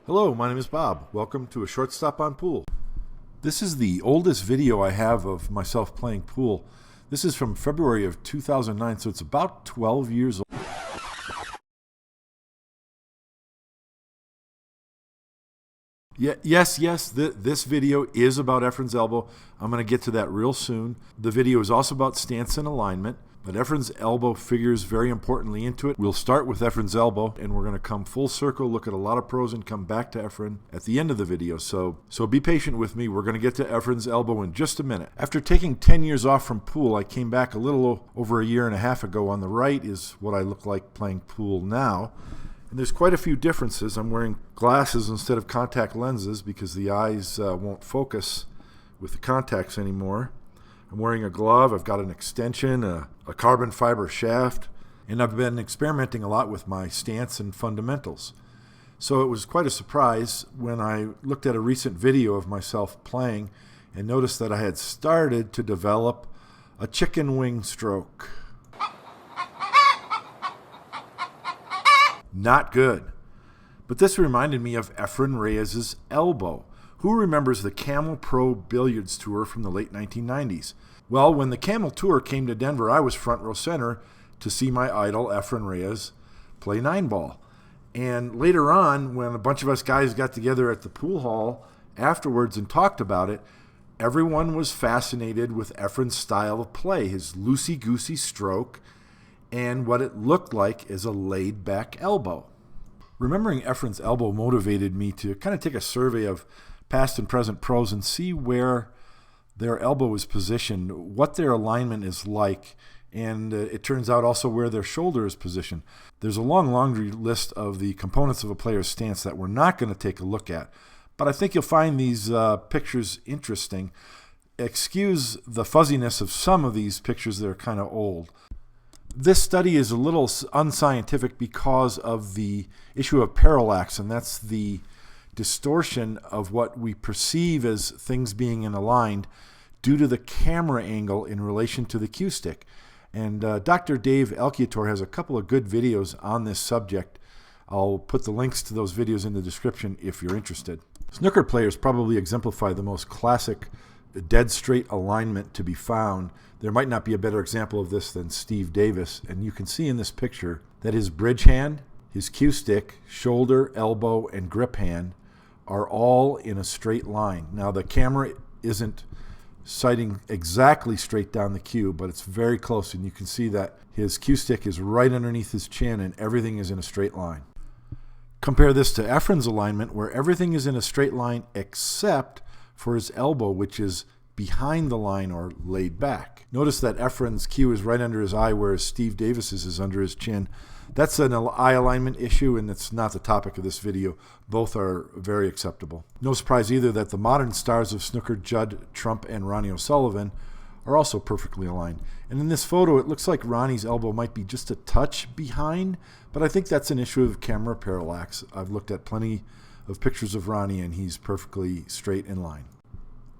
Hello, my name is Bob. Welcome to a short stop on pool. This is the oldest video I have of myself playing pool. This is from February of 2009, so it's about 12 years old. Yes, this video is about Efren's elbow. I'm going to get to that real soon. The video is also about stance and alignment, but Efren's elbow figures very importantly into it. We'll start with Efren's elbow, and we're going to come full circle, look at a lot of pros, and come back to Efren at the end of the video. So be patient with me. We're going to get to Efren's elbow in just a minute. After taking 10 years off from pool, I came back a little over a year and a half ago. On the right is what I look like playing pool now. And there's quite a few differences. I'm wearing glasses instead of contact lenses because the eyes won't focus with the contacts anymore. I'm wearing a glove. I've got an extension, a carbon fiber shaft, and I've been experimenting a lot with my stance and fundamentals. So it was quite a surprise when I looked at a recent video of myself playing and noticed that I had started to develop a chicken wing stroke. Not good. But this reminded me of Efren Reyes' elbow. Who remembers the Camel Pro Billiards Tour from the late 1990s? Well, when the Camel Tour came to Denver, I was front row center to see my idol, Efren Reyes, play 9-ball. And later on, when a bunch of us guys got together at the pool hall afterwards and talked about it, everyone was fascinated with Efren's style of play, his loosey-goosey stroke, and what it looked like as a laid-back elbow. Remembering Efren's elbow motivated me to kind of take a survey of past and present pros and see where their elbow is positioned, what their alignment is like, and it turns out also where their shoulder is positioned. There's a long laundry list of the components of a player's stance that we're not going to take a look at, but I think you'll find these pictures interesting. Excuse the fuzziness of some of these pictures, they're kind of old. This study is a little unscientific because of the issue of parallax, and that's the distortion of what we perceive as things being aligned due to the camera angle in relation to the cue stick. And Dr. Dave Elkiator has a couple of good videos on this subject. I'll put the links to those videos in the description if you're interested. Snooker players probably exemplify the most classic dead straight alignment to be found. There might not be a better example of this than Steve Davis, and you can see in this picture that his bridge hand, his cue stick, shoulder, elbow, and grip hand are all in a straight line. Now the camera isn't sighting exactly straight down the cue, but it's very close, and you can see that his cue stick is right underneath his chin and everything is in a straight line. Compare this to Efren's alignment, where everything is in a straight line except for his elbow, which is behind the line or laid back. Notice that Efren's cue is right under his eye, whereas Steve Davis's is under his chin. That's an eye alignment issue, and it's not the topic of this video. Both are very acceptable. No surprise either that the modern stars of snooker, Judd Trump and Ronnie O'Sullivan, are also perfectly aligned. And in this photo, it looks like Ronnie's elbow might be just a touch behind, but I think that's an issue of camera parallax. I've looked at plenty of pictures of Ronnie, and he's perfectly straight in line.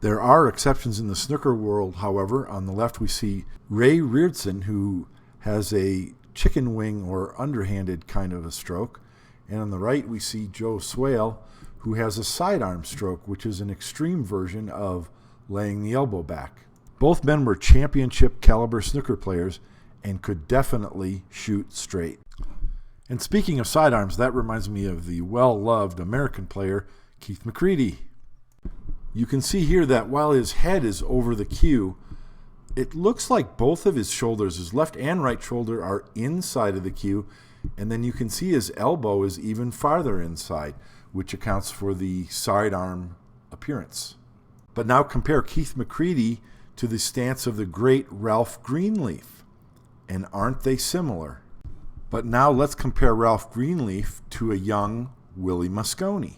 There are exceptions in the snooker world, however. On the left, we see Ray Reardson, who has a chicken wing or underhanded kind of a stroke. And on the right, we see Joe Swale, who has a sidearm stroke, which is an extreme version of laying the elbow back. Both men were championship caliber snooker players and could definitely shoot straight. And speaking of sidearms, that reminds me of the well-loved American player, Keith McCready. You can see here that while his head is over the cue, it looks like both of his shoulders, his left and right shoulder, are inside of the cue, and then you can see his elbow is even farther inside, which accounts for the sidearm appearance. But now compare Keith McCready to the stance of the great Ralph Greenleaf, and aren't they similar? But now let's compare Ralph Greenleaf to a young Willie Mosconi.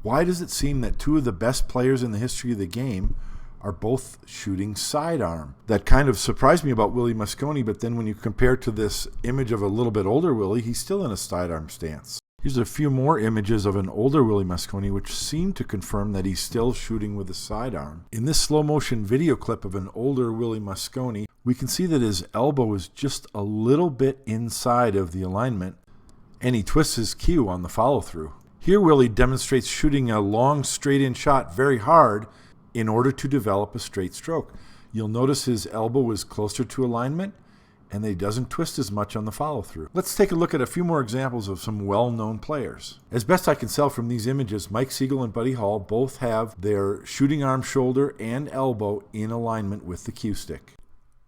Why does it seem that two of the best players in the history of the game are both shooting sidearm? That kind of surprised me about Willie Mosconi, but then when you compare to this image of a little bit older Willie, he's still in a sidearm stance. Here's a few more images of an older Willie Mosconi, which seem to confirm that he's still shooting with a sidearm. In this slow motion video clip of an older Willie Mosconi, we can see that his elbow is just a little bit inside of the alignment, and he twists his cue on the follow-through. Here Willie demonstrates shooting a long straight-in shot very hard in order to develop a straight stroke. You'll notice his elbow is closer to alignment and that he doesn't twist as much on the follow-through. Let's take a look at a few more examples of some well-known players. As best I can tell from these images, Mike Siegel and Buddy Hall both have their shooting arm, shoulder, and elbow in alignment with the cue stick.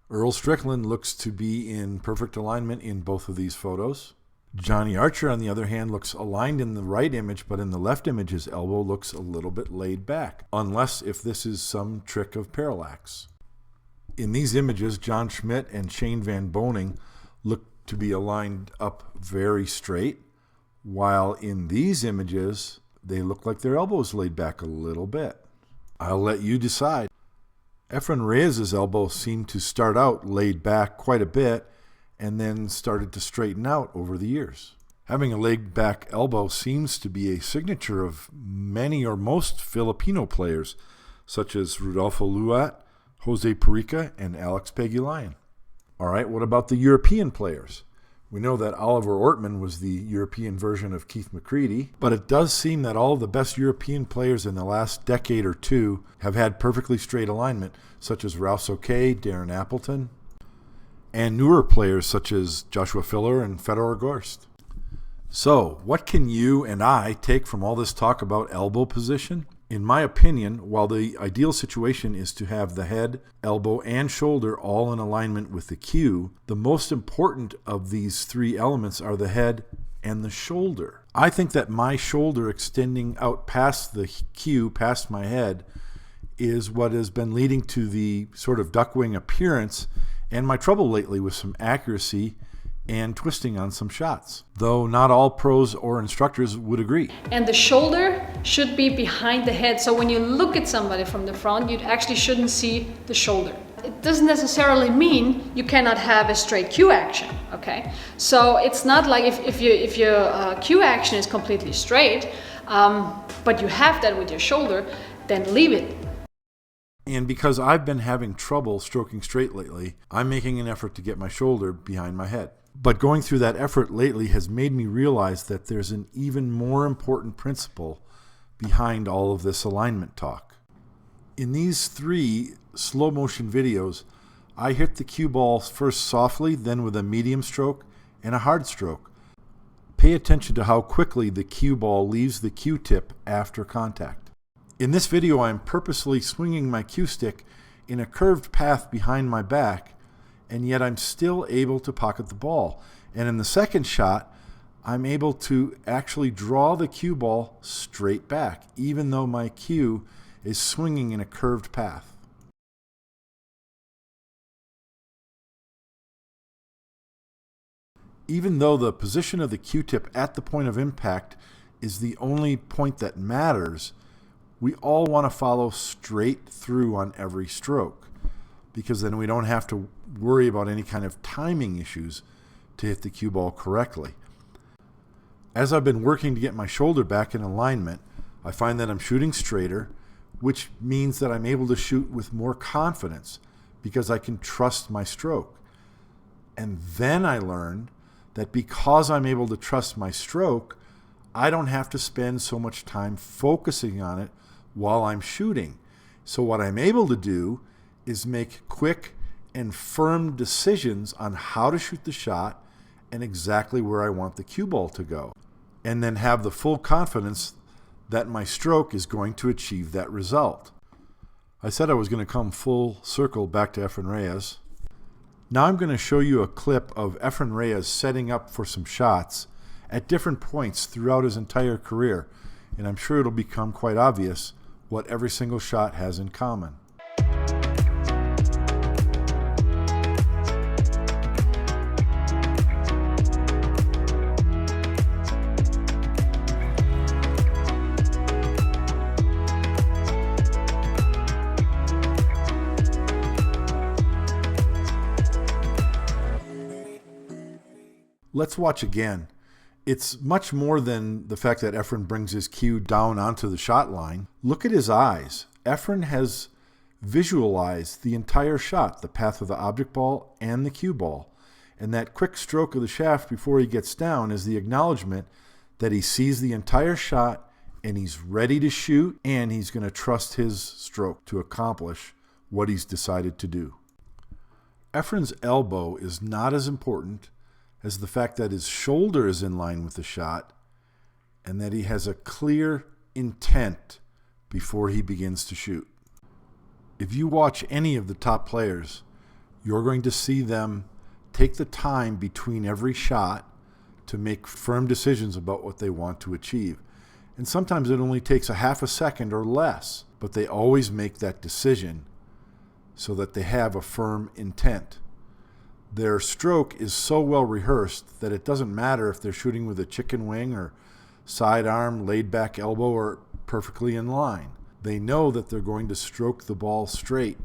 Earl Strickland looks to be in perfect alignment in both of these photos. Johnny Archer, on the other hand, looks aligned in the right image, but in the left image his elbow looks a little bit laid back, unless if this is some trick of parallax. In these images, John Schmidt and Shane Van Boning look to be aligned up very straight, while in these images, they look like their elbows laid back a little bit. I'll let you decide. Efren Reyes' elbow seemed to start out laid back quite a bit and then started to straighten out over the years. Having a laid back elbow seems to be a signature of many or most Filipino players, such as Rodolfo Luat, Jose Perica, and Alex Pegulayan. All right, what about the European players? We know that Oliver Ortman was the European version of Keith McCready, but it does seem that all of the best European players in the last decade or two have had perfectly straight alignment, such as Rouse O'Kay, Darren Appleton, and newer players such as Joshua Filler and Fedor Gorst. So, what can you and I take from all this talk about elbow position? In my opinion, while the ideal situation is to have the head, elbow, and shoulder all in alignment with the cue, the most important of these three elements are the head and the shoulder. I think that my shoulder extending out past the cue, past my head, is what has been leading to the sort of duckwing appearance and my trouble lately with some accuracy and twisting on some shots, though not all pros or instructors would agree. And the shoulder should be behind the head, so when you look at somebody from the front, you actually shouldn't see the shoulder. It doesn't necessarily mean you cannot have a straight cue action, okay? So it's not like if your cue action is completely straight, but you have that with your shoulder, then leave it. And because I've been having trouble stroking straight lately, I'm making an effort to get my shoulder behind my head. But going through that effort lately has made me realize that there's an even more important principle behind all of this alignment talk. In these three slow motion videos, I hit the cue ball first softly, then with a medium stroke and a hard stroke. Pay attention to how quickly the cue ball leaves the cue tip after contact. In this video, I'm purposely swinging my cue stick in a curved path behind my back, and yet I'm still able to pocket the ball. And in the second shot, I'm able to actually draw the cue ball straight back, even though my cue is swinging in a curved path. Even though the position of the cue tip at the point of impact is the only point that matters, we all want to follow straight through on every stroke, because then we don't have to worry about any kind of timing issues to hit the cue ball correctly. As I've been working to get my shoulder back in alignment, I find that I'm shooting straighter, which means that I'm able to shoot with more confidence because I can trust my stroke. And then I learned that because I'm able to trust my stroke, I don't have to spend so much time focusing on it while I'm shooting. So what I'm able to do is make quick and firm decisions on how to shoot the shot and exactly where I want the cue ball to go, and then have the full confidence that my stroke is going to achieve that result. I said I was going to come full circle back to Efren Reyes. Now I'm going to show you a clip of Efren Reyes setting up for some shots at different points throughout his entire career, and I'm sure it'll become quite obvious what every single shot has in common. Let's watch again. It's much more than the fact that Efren brings his cue down onto the shot line. Look at his eyes. Efren has visualized the entire shot, the path of the object ball and the cue ball. And that quick stroke of the shaft before he gets down is the acknowledgement that he sees the entire shot and he's ready to shoot, and he's going to trust his stroke to accomplish what he's decided to do. Efren's elbow is not as important as the fact that his shoulder is in line with the shot and that he has a clear intent before he begins to shoot. If you watch any of the top players, you're going to see them take the time between every shot to make firm decisions about what they want to achieve. And sometimes it only takes a half a second or less, but they always make that decision so that they have a firm intent. Their stroke is so well rehearsed that it doesn't matter if they're shooting with a chicken wing or sidearm, laid back elbow, or perfectly in line. They know that they're going to stroke the ball straight,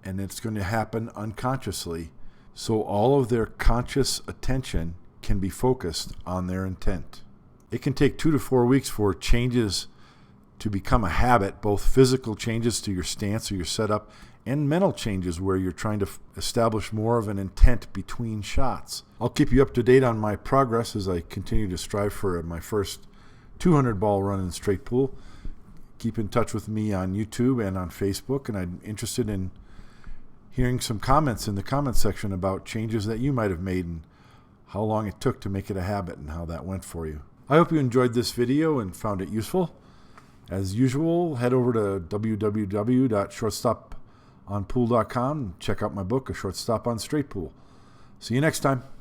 and it's going to happen unconsciously, so all of their conscious attention can be focused on their intent. It can take 2 to 4 weeks for changes to become a habit, both physical changes to your stance or your setup and mental changes where you're trying to establish more of an intent between shots. I'll keep you up to date on my progress as I continue to strive for my first 200 ball run in straight pool. Keep in touch with me on YouTube and on Facebook, and I'm interested in hearing some comments in the comments section about changes that you might have made and how long it took to make it a habit and how that went for you. I hope you enjoyed this video and found it useful. As usual, head over to www.shortstoponpool.com and check out my book, A Short Stop on Straight Pool. See you next time.